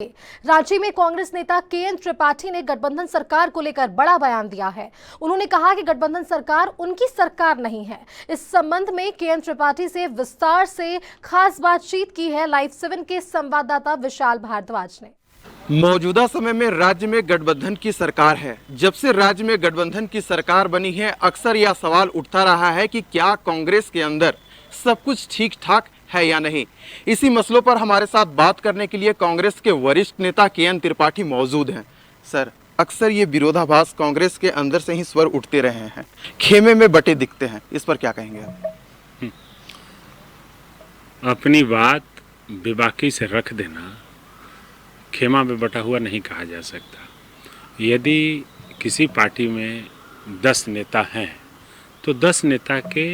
रांची में कांग्रेस नेता केएन त्रिपाठी ने गठबंधन सरकार को लेकर बड़ा बयान दिया है। उन्होंने कहा कि गठबंधन सरकार उनकी सरकार नहीं है। इस संबंध में केएन त्रिपाठी से विस्तार से खास बातचीत की है लाइव 7 के संवाददाता विशाल भारद्वाज ने। मौजूदा समय में राज्य में गठबंधन की सरकार है। जब से राज्य में गठबंधन की सरकार बनी है, अक्सर यह सवाल उठता रहा है कि क्या कांग्रेस के अंदर सब कुछ ठीक ठाक है या नहीं। इसी मसलों पर हमारे साथ बात करने के लिए कांग्रेस के वरिष्ठ नेता केएन त्रिपाठी मौजूद हैं। सर, अक्सर ये विरोधाभास कांग्रेस के अंदर से ही स्वर उठते रहे हैं, खेमे में बटे दिखते हैं, इस पर क्या कहेंगे आप? अपनी बात बेबाकी से रख देना खेमा में बटा हुआ नहीं कहा जा सकता। यदि किसी पार्टी में 10 नेता हैं तो 10 नेता के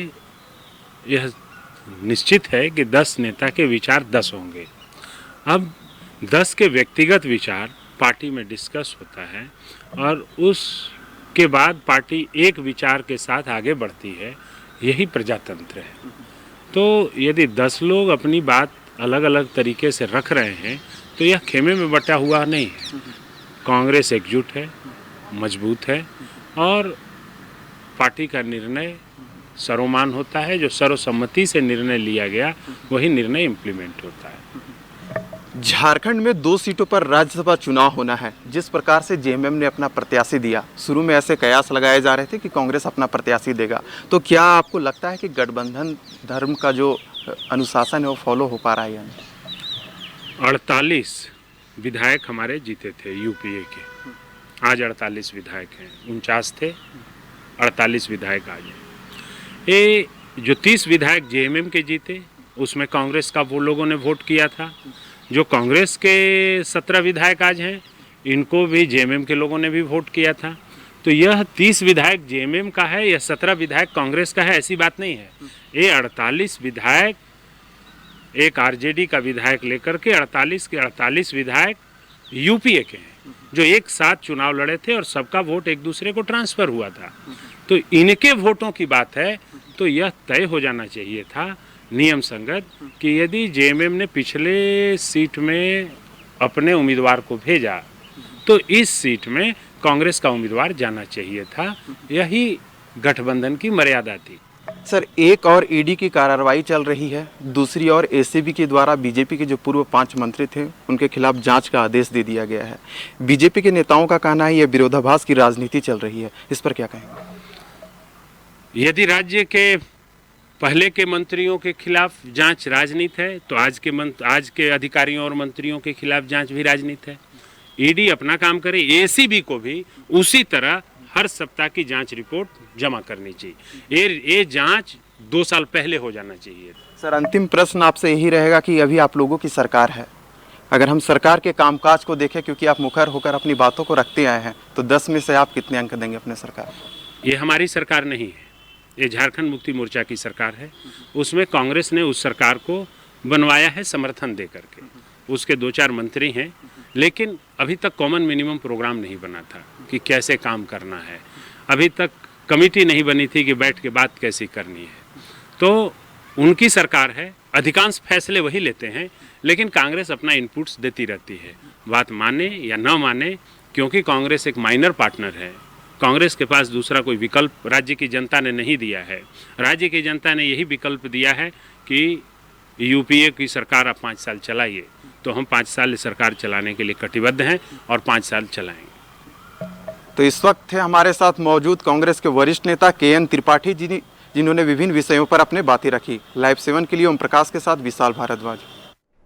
यह निश्चित है कि 10 नेता के विचार 10 होंगे। अब 10 के व्यक्तिगत विचार पार्टी में डिस्कस होता है और उसके बाद पार्टी एक विचार के साथ आगे बढ़ती है। यही प्रजातंत्र है। तो यदि 10 लोग अपनी बात अलग अलग तरीके से रख रहे हैं तो यह खेमे में बटा हुआ नहीं है। कांग्रेस एकजुट है, मजबूत है और पार्टी का निर्णय सर्वमान्य होता है। जो सर्वसम्मति से निर्णय लिया गया वही निर्णय इम्प्लीमेंट होता है। झारखंड में 2 सीटों पर राज्यसभा चुनाव होना है। जिस प्रकार से जेएमएम ने अपना प्रत्याशी दिया, शुरू में ऐसे कयास लगाए जा रहे थे कि कांग्रेस अपना प्रत्याशी देगा, तो क्या आपको लगता है कि गठबंधन धर्म का जो अनुशासन है वो फॉलो हो पा रहा है या नहीं? 48 विधायक हमारे जीते थे यूपीए के। आज 48 विधायक हैं। 49 थे, 48 विधायक आज हैं। ये जो 30 विधायक जेएमएम के जीते उसमें कांग्रेस का वो लोगों ने वोट किया था। जो कांग्रेस के 17 विधायक आज हैं इनको भी जेएमएम के लोगों ने भी वोट किया था। तो यह 30 विधायक जेएमएम का है, यह 17 विधायक कांग्रेस का है, ऐसी बात नहीं है। ये 48 विधायक एक आरजेडी का विधायक लेकर के 48 के 48 विधायक यूपीए के हैं जो एक साथ चुनाव लड़े थे और सबका वोट एक दूसरे को ट्रांसफर हुआ था। तो इनके वोटों की बात है तो यह तय हो जाना चाहिए था नियम संगत कि यदि जेएमएम ने पिछले सीट में अपने उम्मीदवार को भेजा तो इस सीट में कांग्रेस का उम्मीदवार जाना चाहिए था। यही गठबंधन की मर्यादा थी। सर, एक और ईडी की कार्रवाई चल रही है, दूसरी ओर एसीबी के द्वारा बीजेपी के जो पूर्व 5 मंत्री थे उनके खिलाफ जांच का आदेश दे दिया गया है। बीजेपी के नेताओं का कहना है यह विरोधाभास की राजनीति चल रही है, इस पर क्या कहेंगे? यदि राज्य के पहले के मंत्रियों के खिलाफ जांच राजनीति है तो आज के अधिकारियों और मंत्रियों के खिलाफ जांच भी राजनीति है। ईडी अपना काम करे, एसीबी को भी उसी तरह हर सप्ताह की जांच रिपोर्ट जमा करनी चाहिए। ये जांच 2 साल पहले हो जाना चाहिए। सर, अंतिम प्रश्न आपसे यही रहेगा कि अभी आप लोगों की सरकार है, अगर हम सरकार के कामकाज को देखें, क्योंकि आप मुखर होकर अपनी बातों को रखते आए हैं, तो 10 में से आप कितने अंक देंगे अपने सरकार? ये हमारी सरकार नहीं है, ये झारखंड मुक्ति मोर्चा की सरकार है। उसमें कांग्रेस ने उस सरकार को बनवाया है समर्थन दे करके। उसके 2-4 मंत्री हैं, लेकिन अभी तक कॉमन मिनिमम प्रोग्राम नहीं बना था कि कैसे काम करना है। अभी तक कमेटी नहीं बनी थी कि बैठ के बात कैसी करनी है। तो उनकी सरकार है, अधिकांश फैसले वही लेते हैं, लेकिन कांग्रेस अपना इनपुट्स देती रहती है, बात माने या न माने, क्योंकि कांग्रेस एक माइनर पार्टनर है। कांग्रेस के पास दूसरा कोई विकल्प राज्य की जनता ने नहीं दिया है। राज्य की जनता ने यही विकल्प दिया है कि यूपीए की सरकार आप 5 साल चलाइए, तो हम 5 साल सरकार चलाने के लिए कटिबद्ध हैं और 5 साल चलाएंगे। तो इस वक्त थे हमारे साथ मौजूद कांग्रेस के वरिष्ठ नेता केएन त्रिपाठी जी, जिन्होंने विभिन्न विषयों पर अपने बातें रखी। लाइव 7 के लिए ओम प्रकाश के साथ विशाल भारद्वाज।